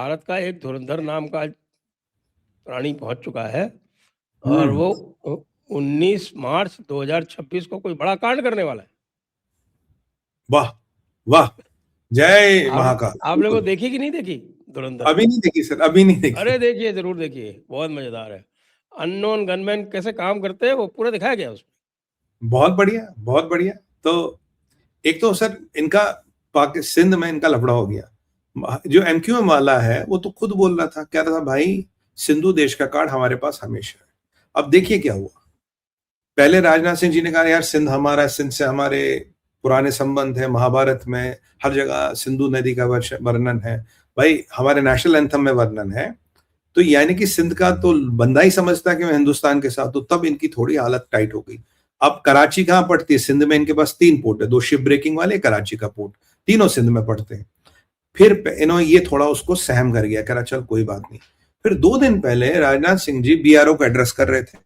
भारत का एक धुरंधर नाम का प्राणी पहुंच चुका है और हम्म। वो 19 मार्च 2026 को कोई बड़ा कांड करने वाला है। वाह वाह, जय महाकाल। आपने वो बिल्कुल। देखी कि नहीं देखी धुरंधर? अभी नहीं देखी सर, अभी नहीं देखी। अरे देखिए, जरूर देखिए, बहुत मजेदार है। अननोन गनमैन कैसे काम करते हैं वो पूरा दिखाया गया उसमें। बहुत बढ़िया, बहुत बढ़िया। तो एक तो सर इनका सिंध में इनका लफड़ा हो गया। जो एमक्यूएम वाला है वो तो खुद बोल रहा था, कह रहा था भाई सिंधु देश का कार्ड हमारे पास हमेशा है। अब देखिए क्या हुआ। पहले राजनाथ सिंह जी ने कहा यार सिंध हमारा है, सिंध से हमारे पुराने संबंध है, महाभारत में हर जगह सिंधु नदी का वर्णन है, भाई हमारे नेशनल एंथम में वर्णन है। तो यानी कि सिंध का तो बंदा ही समझता है कि मैं हिंदुस्तान के साथ हूं। तब इनकी थोड़ी हालत टाइट हो गई। अब कराची कहां पड़ती है? सिंध में इनके पास 3 पोर्ट है, 2 शिप ब्रेकिंग वाले, कराची का पोर्ट, तीनों सिंध में पड़ते हैं। फिर इन्होंने ये थोड़ा उसको सहम कर गया, कह रहा चल कोई बात नहीं। फिर 2 दिन पहले राजनाथ सिंह जी बीआरओ को एड्रेस कर रहे थे।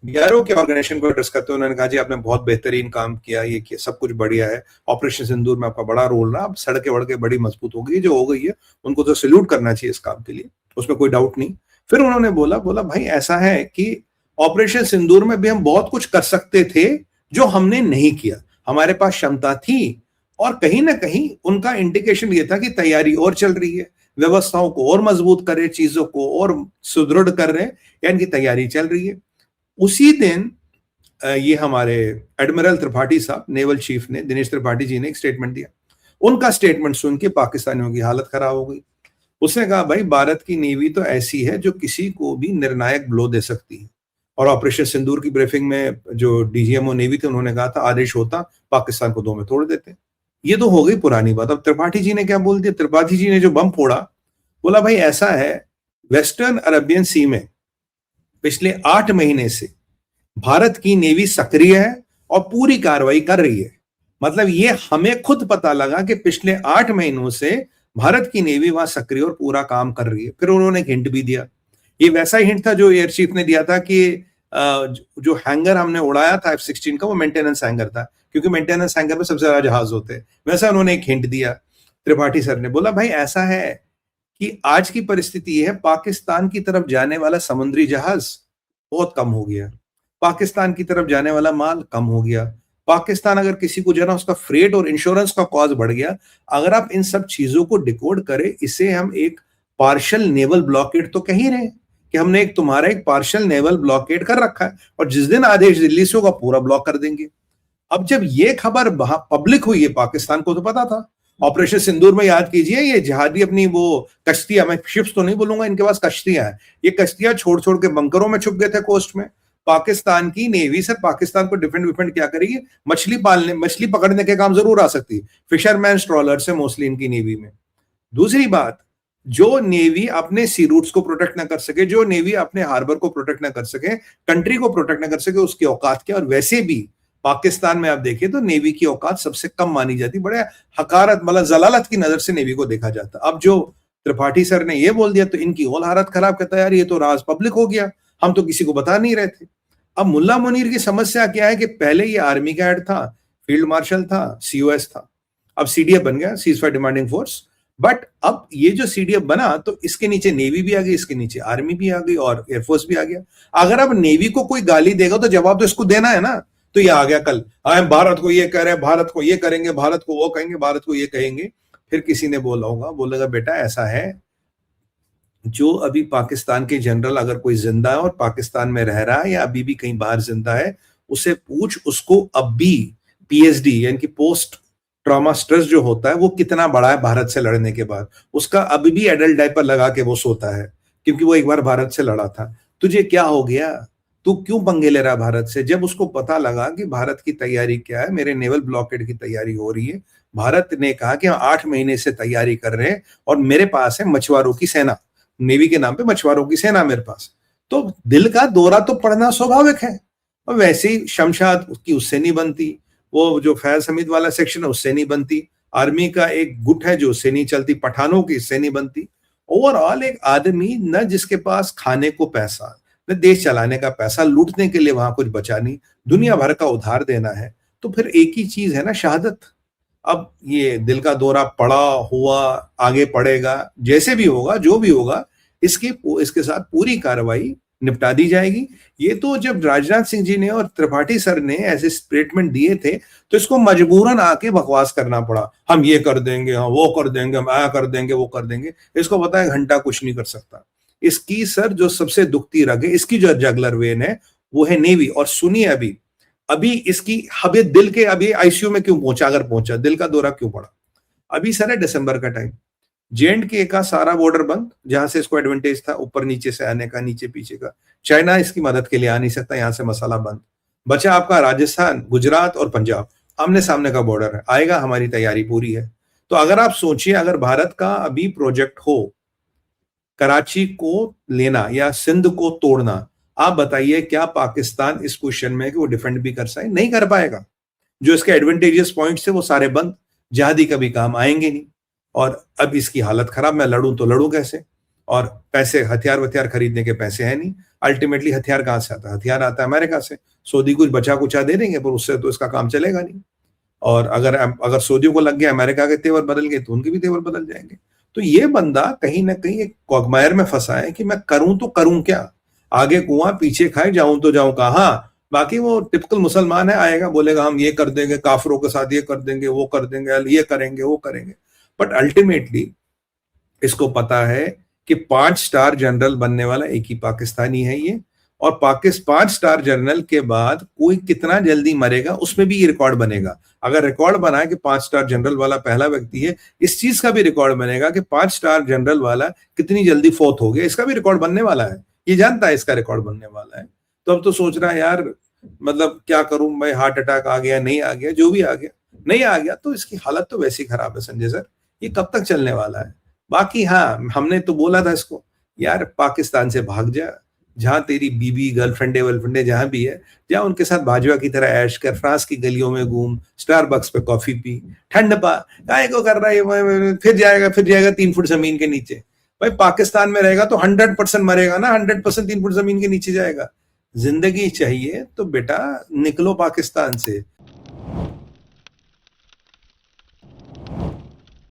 बीआरओ के ऑर्गेनाइजेशन को एड्रेस करते हुए उन्होंने कहा जी आपने बहुत बेहतरीन काम किया, ये किया, सब कुछ बढ़िया है, ऑपरेशन सिंदूर में आपका बड़ा रोल रहा, अब सड़कें वड़कें बड़ी मजबूत हो गई, जो हो गई है उनको तो सैल्यूट करना चाहिए इस काम के लिए, उसमें कोई डाउट नहीं। फिर उन्होंने बोला भाई ऐसा है कि ऑपरेशन सिंदूर में भी हम बहुत कुछ कर सकते थे जो हमने नहीं किया, हमारे पास क्षमता थी। और कहीं ना कहीं उनका इंडिकेशन ये था कि तैयारी और चल रही है, व्यवस्थाओं को और मजबूत कर रहे, चीजों को और सुदृढ़ कर रहे, यानी कि तैयारी चल रही है। उसी दिन ये हमारे एडमिरल त्रिपाठी साहब, नेवल चीफ ने, दिनेश त्रिपाठी जी ने एक स्टेटमेंट दिया। उनका स्टेटमेंट सुन के पाकिस्तानियों की हालत खराब हो गई। उसने कहा भाई भारत की नेवी तो ऐसी है जो किसी को भी निर्णायक ब्लो दे सकती है। और ऑपरेशन सिंदूर की ब्रीफिंग में जो डीजीएमओ नेवी थे उन्होंने कहा था आदेश होता पाकिस्तान को 2 में तोड़ देते। ये तो हो गई पुरानी बात। अब त्रिपाठी जी ने क्या बोल दिया? त्रिपाठी जी ने जो बम फोड़ा, बोला भाई ऐसा है, वेस्टर्न अरेबियन सी में पिछले 8 महीने से भारत की नेवी सक्रिय है और पूरी कार्रवाई कर रही है। मतलब ये हमें खुद पता लगा कि पिछले 8 महीनों से भारत की नेवी वहां सक्रिय और पूरा काम कर रही है। फिर उन्होंने एक हिंट भी दिया। ये वैसा ही हिंट था जो एयर चीफ ने दिया था कि जो हैंगर हमने उड़ाया था F-16 का वो मेंटेनेंस हैंगर था, क्योंकि मेंटेनेंस हैंगर में सबसे ज्यादा जहाज होते हैं। वैसा उन्होंने एक हिंट दिया। त्रिपाठी सर ने बोला भाई ऐसा है कि आज की परिस्थिति यह है, पाकिस्तान की तरफ जाने वाला समुद्री जहाज बहुत कम हो गया, पाकिस्तान की तरफ जाने वाला माल कम हो गया। पाकिस्तान अगर किसी को जाना, उसका फ्रेट और इंश्योरेंस का कॉस्ट बढ़ गया। अगर आप इन सब चीजों को डिकोड करें, इसे हम एक पार्शियल नेवल ब्लॉकेड तो कह ही रहे हैं कि हमने एक तुम्हारा एक पार्शियल नेवल ब्लॉकेड कर रखा है और जिस दिन आदेश दिल्ली से होगा पूरा ब्लॉक कर देंगे। अब जब ये खबर पब्लिक हुई है, पाकिस्तान को तो पता था। ऑपरेशन सिंदूर में याद कीजिए, ये जहाजी अपनी वो कश्तियां, मैं शिप्स तो नहीं बोलूंगा, इनके पास कश्तियां हैं, ये कश्तियां छोड़ छोड़ के बंकरों में छुप गए थे कोस्ट में। पाकिस्तान की नेवी सर पाकिस्तान को डिफेंड विफेंड क्या करेगी? मछली पालने, मछली पकड़ने के काम जरूर आ सकती है, फिशरमैन ट्रॉलर से मोस्टली इनकी नेवी में। दूसरी बात, जो नेवी अपने सी रूट्स को प्रोटेक्ट ना कर सके, जो नेवी अपने हार्बर को प्रोटेक्ट ना कर सके, कंट्री को प्रोटेक्ट ना कर सके, उसकी औकात क्या? और वैसे भी पाकिस्तान में आप देखिए तो नेवी की औकात सबसे कम मानी जाती, बड़े हकारत मतलब जलालत की नजर से नेवी को देखा जाता। अब जो त्रिपाठी सर ने ये बोल दिया तो इनकी और हालत खराब, कहता है यार ये तो राज पब्लिक हो गया, हम तो किसी को बता नहीं रहे थे। अब मुल्ला मुनीर की समस्या क्या है कि पहले ये आर्मी का हेड था, फील्ड मार्शल था, सीओएस था, अब सीडीएफ बन गया, cease fire demanding force. But अब ये जो सीडीएफ बना तो इसके नीचे नेवी भी आ गई, इसके नीचे आर्मी भी आ गई और एयरफोर्स भी आ गया। अगर अब नेवी को कोई गाली देगा तो जवाब तो इसको देना है ना। तो ये आ गया कल, हम भारत को ये कह रहे हैं, भारत को ये करेंगे, भारत को वो कहेंगे, भारत को ये कहेंगे। फिर किसी ने बोला होगा, बोलेगा बेटा ऐसा है, जो अभी पाकिस्तान के जनरल अगर कोई जिंदा है और पाकिस्तान में रह रहा है या अभी भी कहीं बाहर जिंदा है, उसे पूछ उसको अब भी पीएसडी यानी कि पोस्ट ट्रॉमा स्ट्रेस जो होता है वो कितना बड़ा है भारत से लड़ने के बाद। उसका अभी भी एडल्ट डायपर लगा के वो सोता है, क्योंकि वो एक बार भारत से लड़ा था। तुझे क्या हो गया? तू क्यों पंगे ले रहा भारत से? जब उसको पता लगा कि भारत की तैयारी क्या है, मेरे नेवल ब्लॉकेड की तैयारी हो रही है, भारत ने कहा कि हम 8 महीने से तैयारी कर रहे हैं और मेरे पास है मछुआरों की सेना, नेवी के नाम पे मछुआरों की सेना मेरे पास, तो दिल का दौरा तो पड़ना स्वाभाविक है। और वैसे ही शमशाद की उससे नहीं बनती, वो जो फैज हमीद वाला सेक्शन है उससे नहीं बनती, आर्मी का एक गुट है जो उससे नहीं चलती, पठानों की इससे नहीं बनती। ओवरऑल एक आदमी न जिसके पास खाने को पैसा, न देश चलाने का पैसा, लूटने के लिए वहां कुछ बचा नहीं, दुनिया भर का उधार देना है, तो फिर एक ही चीज है ना, शहादत। अब ये दिल का दौरा पड़ा हुआ, आगे पड़ेगा, जैसे भी होगा, जो भी होगा, इसके साथ पूरी कार्रवाई निपटा दी जाएगी। ये तो जब राजनाथ सिंह जी ने और त्रिपाठी सर ने ऐसे स्टेटमेंट दिए थे, तो इसको मजबूरन आके बकवास करना पड़ा। हम ये कर देंगे, हम वो कर देंगे, हम आ कर देंगे, वो कर देंगे। इसको पता है घंटा कुछ नहीं कर सकता। इसकी सर जो सबसे दुखती रग है, इसकी जो जगलर वेन है, वो है नेवी। और सुनिए, अभी इसकी अभी दिल के अभी आईसीयू में क्यों पहुंचा, अगर पहुंचा, दिल का दौरा क्यों पड़ा? अभी सर है दिसंबर का टाइम, JNK का सारा बॉर्डर बंद, जहां से इसको एडवांटेज था ऊपर नीचे से आने का, नीचे पीछे का। चाइना इसकी मदद के लिए आ नहीं सकता, यहां से मसाला बंद। बचा आपका राजस्थान, गुजरात और पंजाब, आमने सामने का बॉर्डर है, आएगा, हमारी तैयारी पूरी है। तो अगर आप सोचिए, अगर भारत का अभी प्रोजेक्ट हो कराची को लेना या सिंध को तोड़ना, आप बताइए क्या पाकिस्तान इस क्वेश्चन में कि वो डिफेंड भी कर सके? नहीं कर पाएगा। जो इसके एडवांटेजियस पॉइंट्स थे वो सारे बंद, जहादी कभी काम आएंगे नहीं। और अब इसकी हालत खराब, मैं लड़ूं तो लड़ूं कैसे? और पैसे, हथियार खरीदने के पैसे हैं नहीं। अल्टीमेटली हथियार कहां से आता है? हथियार आता है अमेरिका से। सऊदी कुछ बचा कुचा दे देंगे, पर उससे तो इसका काम चलेगा नहीं। और अगर सऊदियों को लग गया अमेरिका के तेवर बदल गए, तो उनके भी तेवर बदल जाएंगे। तो ये बंदा कहीं ना कहीं एक क्वागमायर में फंसा है कि मैं करूं तो करूं क्या? आगे कुआं पीछे खाए, जाऊं तो जाऊं कहां? बाकी वो टिपिकल मुसलमान है, आएगा बोलेगा हम ये कर देंगे, काफरों के साथ ये कर देंगे, वो कर देंगे, ये करेंगे, वो करेंगे। बट अल्टीमेटली इसको पता है कि 5 स्टार जनरल बनने वाला एक ही पाकिस्तानी है ये। और 5 स्टार जनरल के बाद कोई कितना जल्दी मरेगा, उसमें भी ये रिकॉर्ड बनेगा। अगर रिकॉर्ड बना है कि 5 स्टार जनरल वाला पहला व्यक्ति है, इस चीज का भी रिकॉर्ड बनेगा कि 5 स्टार जनरल वाला कितनी जल्दी फौत हो गया, इसका भी रिकॉर्ड बनने वाला है। ये जानता है इसका रिकॉर्ड बनने वाला है। तो अब तो सोच रहा है यार, मतलब क्या करूं मैं, हार्ट अटैक आ गया, नहीं आ गया, जो भी आ गया, नहीं आ गया, तो इसकी हालत तो वैसी खराब है संजय सर। ये कब तक चलने वाला है? बाकी हाँ, हमने तो बोला था इसको, यार पाकिस्तान से भाग जा, जहां तेरी बीबी, गर्लफ्रेंडे वर्लफ्रेंडे जहां भी है, जहां उनके साथ भाजपा की तरह ऐश कर, फ्रांस की गलियों में घूम, स्टारबक्स पे कॉफी पी, ठंड पा, काय को कर रहा है, फिर जाएगा 3 फुट जमीन के नीचे। भाई पाकिस्तान में रहेगा तो 100% मरेगा ना, 100% 3 फुट जमीन के नीचे जाएगा। जिंदगी चाहिए तो बेटा निकलो पाकिस्तान से।